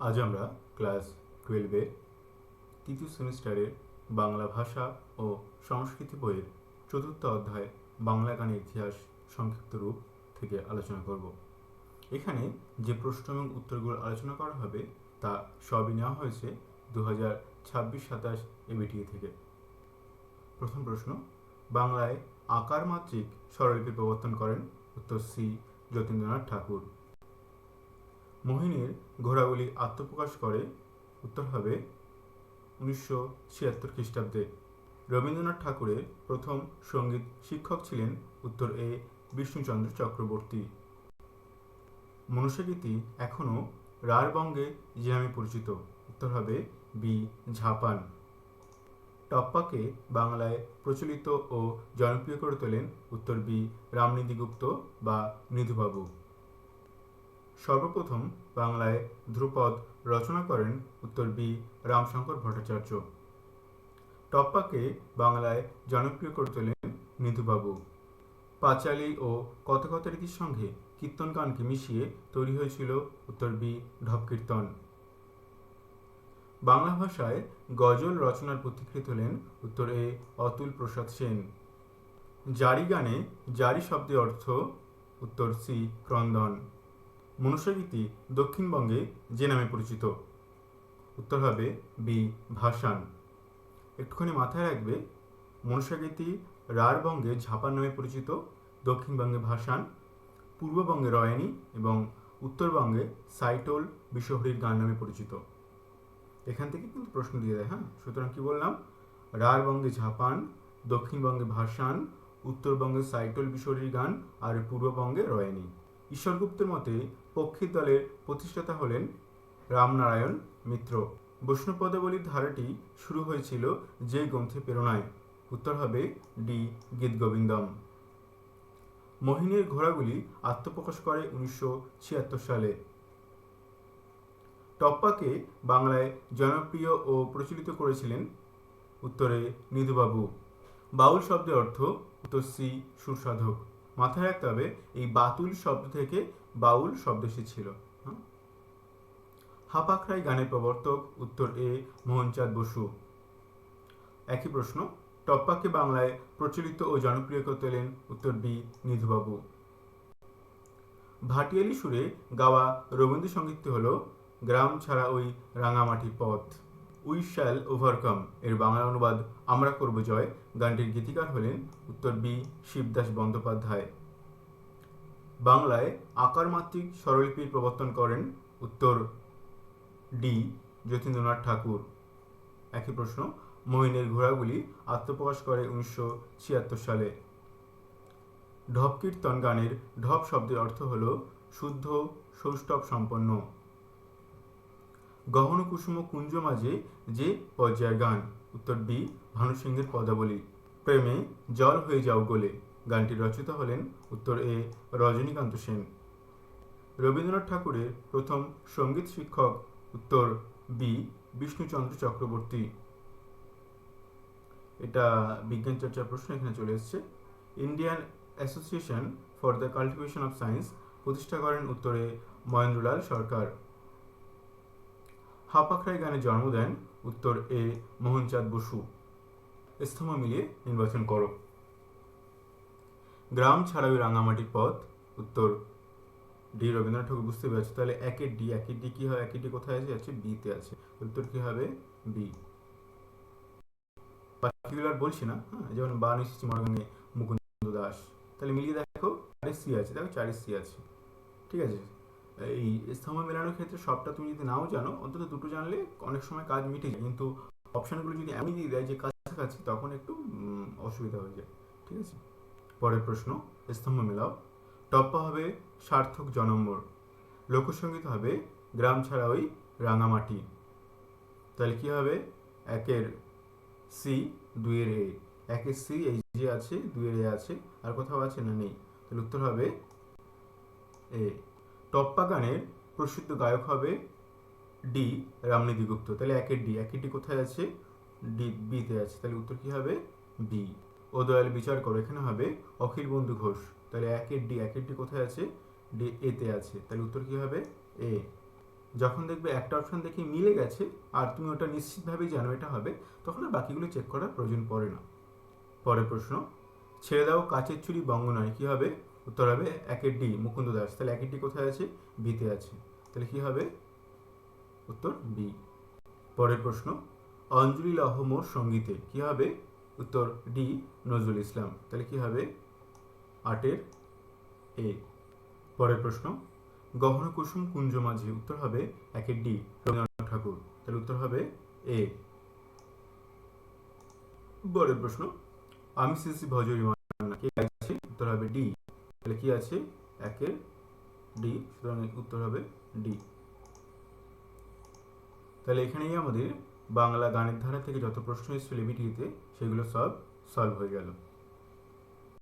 আজ আমরা ক্লাস 12-এর তৃতীয় সেমিস্টারের বাংলা ভাষা ও সংস্কৃতি বইয়ের চতুর্থ অধ্যায় বাংলা গানের ইতিহাস সংক্ষিপ্ত রূপ থেকে আলোচনা করব। এখানে যে প্রশ্ন এবং উত্তরগুলো আলোচনা করা হবে তা সবই নেওয়া হয়েছে 2026-27 এবিটিএ থেকে। প্রথম প্রশ্ন, বাংলায় আকার মাত্রিক স্বরলিপি প্রবর্তন করেন? উত্তর সি, যতীন্দ্রনাথ ঠাকুর। মোহিনীর ঘোড়াগুলি আত্মপ্রকাশ করে? উত্তর হবে 1976 খ্রিস্টাব্দে। রবীন্দ্রনাথ ঠাকুরের প্রথম সঙ্গীত শিক্ষক ছিলেন? উত্তর এ, বিষ্ণুচন্দ্র চক্রবর্তী। মনুষ্যগীতি এখনও রাঢ় বঙ্গে যে নামে পরিচিত? উত্তর হবে বি, ঝাপান। টপ্পাকে বাংলায় প্রচলিত ও জনপ্রিয় করে তোলেন? উত্তর বি, রামনিধি গুপ্ত বা মৃদুবাবু। সর্বপ্রথম বাংলায় ধ্রুপদ রচনা করেন? উত্তর বি, রামশঙ্কর ভট্টাচার্য। টপ্পাকে বাংলায় জনপ্রিয় করে তোলেন মৃদুবাবু। পাঁচালী ও কথকতা রীতির সঙ্গে কীর্তন গানকে মিশিয়ে তৈরি হয়েছিল? উত্তর বি, ঢপকীর্তন। বাংলা ভাষায় গজল রচনার পথিকৃৎ হলেন? উত্তর এ, অতুল প্রসাদ সেন। জারি গানে জারি শব্দের অর্থ? উত্তর সি, ক্রন্দন। মনুষ্যগীতি দক্ষিণবঙ্গে যে নামে পরিচিত? উত্তর হবে বি, ভাসান। একটুখানি মাথায় রাখবে, মনুষ্যগীতি রাঢ় বঙ্গে ঝাপান নামে পরিচিত, দক্ষিণবঙ্গে ভাসান, পূর্ববঙ্গে রয়ানি এবং উত্তরবঙ্গে সাইটোল বিশহরীর গান নামে পরিচিত। এখান থেকে কিন্তু প্রশ্ন দিয়ে দেয়। হ্যাঁ, সুতরাং কি বললাম? রাঢ় বঙ্গে ঝাপান, দক্ষিণবঙ্গে ভাসান, উত্তরবঙ্গে সাইটোল বিশহরীর গান আর পূর্ববঙ্গে রয়ানি। ঈশ্বরগুপ্তের মতে পক্ষীর দলের প্রতিষ্ঠাতা হলেন রামনারায়ণ মিত্র। বৈষ্ণব পদাবলীর ধারাটি শুরু হয়েছিল যে গ্রন্থের প্রেরণায়? উত্তর হবে ডি, গীতগোবিন্দম। মোহিনীর ঘোড়াগুলি আত্মপ্রকাশ করে 1976 সালে। টপ্পাকে বাংলায় জনপ্রিয় ও প্রচলিত করেছিলেন? উত্তরে মৃদুবাবু। বাউল শব্দের অর্থ? উত্তর সি, সুরসাধক। মাথায় রাখতে হবে এই বাতুল শব্দ থেকে বাউল শব্দ এসেছিল। হাপাখরাই গানের প্রবর্তক? উত্তর এ, মোহনচাঁদ বসু। একই প্রশ্ন, টপ্পাকে বাংলায় প্রচলিত ও জনপ্রিয় করে তোলেন? উত্তর বি, মৃদুবাবু। ভাটিয়ালি সুরে গাওয়া রবীন্দ্রসঙ্গীতটি হল গ্রাম ছাড়া ওই রাঙামাটির পথ। উই শ্যাল ওভারকাম এর বাংলা অনুবাদ আমরা করব জয়। গানটির গীতিকার হলেন? উত্তর বি, শিবদাস বন্দ্যোপাধ্যায়। বাংলায় আকার মাত্রিক স্বরলিপির প্রবর্তন করেন? উত্তর ডি, যতীন্দ্রনাথ ঠাকুর। একই প্রশ্ন, মোহিনীর ঘোড়াগুলি আত্মপ্রকাশ করে 1976 সালে। ঢপকীর্তন গানের ঢপ শব্দের অর্থ হল শুদ্ধ সৌষ্ঠব সম্পন্ন। গহন কুসুম কুঞ্জ মাঝে যে পর্যায়ের গান? উত্তর বি, ভানু সিংহের পদাবলী। প্রেমে জল হয়ে যাও গোলে গানটির রচয়িতা হলেন? উত্তর এ, রজনীকান্ত সেন। রবীন্দ্রনাথ ঠাকুরের প্রথম সঙ্গীত শিক্ষক? উত্তর বি, বিষ্ণুচন্দ্র চক্রবর্তী। এটা বিজ্ঞান চর্চার প্রশ্ন এখানে চলে এসছে। Indian association for the cultivation of science প্রতিষ্ঠা করেন? উত্তরে মহেন্দ্রলাল সরকার। হাপাখরাই গানে জন্ম দেন? উত্তর এ, মোহনচাঁদ বসু। স্তম্ভ মিলিয়ে নির্বাচন করো। গ্রাম ছাড়া ওই রাঙামাটির পথ? উত্তর ডি, রবীন্দ্রনাথ ঠাকুর। বুঝতে পেরেছো? তাহলে একের ডি কি হয়? একের ডি কোথায় আছে? বিতে আছে। উত্তর কি হবে? বি। পার্টিকুলার বলছি না, হ্যাঁ, যেমন বানিয়েছি মরগানে মুকুন্দ দাস। তাহলে মিলিয়ে দেখো, 4 সি আছে। দেখো 4 সি আছে। ঠিক আছে। এই স্তম্ভ মেলানোর ক্ষেত্রে সবটা তুমি যদি নাও জানো, অন্তত দুটো জানলে অনেক সময় কাজ মিটে যায়। কিন্তু অপশনগুলো যদি এমনি দিয়ে দেয় যে কাছাকাছি, তখন একটু অসুবিধা হয়ে যায়। ঠিক আছে। পরের প্রশ্ন, স্তম্ভ মেলাও। টপ্পা হবে সার্থক জনম্বর। লোকসঙ্গীত হবে গ্রাম ছাড়া ওই রাঙামাটি। তাহলে কি হবে? একের সি, দুইয়ের এ। একের সি এই যে আছে, দুইয়ের এ আছে, আর কোথাও আছে না? নেই। তাহলে উত্তর হবে এ। টপ্পা গানের প্রসিদ্ধ গায়ক হবে ডি, রামনিধি গুপ্ত। তাহলে একের ডি কোথায় আছে? ডি, বিতে আছে। তাহলে উত্তর কি হবে? বি। ও দয়াল বিচার করো, এখানে হবে অখিল বন্ধু ঘোষ। তাহলে একের ডি কোথায় আছে? ডি, এতে আছে। তাহলে উত্তর কি হবে? এ। যখন দেখবে একটা অপশন দেখে মিলে গেছে আর তুমি ওটা নিশ্চিতভাবেই জানো এটা হবে, তখন আর বাকিগুলো চেক করার প্রয়োজন পড়ে না। পরের প্রশ্ন, ছেড়ে দাও কাচের চুড়ি বঙ্গ নয়, কি হবে? উত্তর হবে একের ডি, মুকুন্দ দাস। তাহলে একের ডি কোথায় আছে? বিতে আছে। তাহলে কি হবে? উত্তর বি। পরের প্রশ্ন, অঞ্জলি লহ মোর সঙ্গীতে, কি হবে? উত্তর ডি, নজরুল ইসলাম। তাহলে কি হবে? আটের এ। পরের প্রশ্ন, গহন কুসুম কুঞ্জ মাঝে, উত্তর হবে একের ডি, রবীন্দ্রনাথ ঠাকুর। তাহলে উত্তর হবে এ। পরের প্রশ্ন, আমি শ্রী শ্রী ভজরি মান্না, কে আছে? উত্তর হবে ডি। তাহলে কি আছে? একের ডি, সুতরাং উত্তর হবে ডি। তাহলে এখানেই আমাদের বাংলা গানের ধারা থেকে যত প্রশ্ন এসেছিল এবিটিতে সেগুলো সব সলভ হয়ে গেল।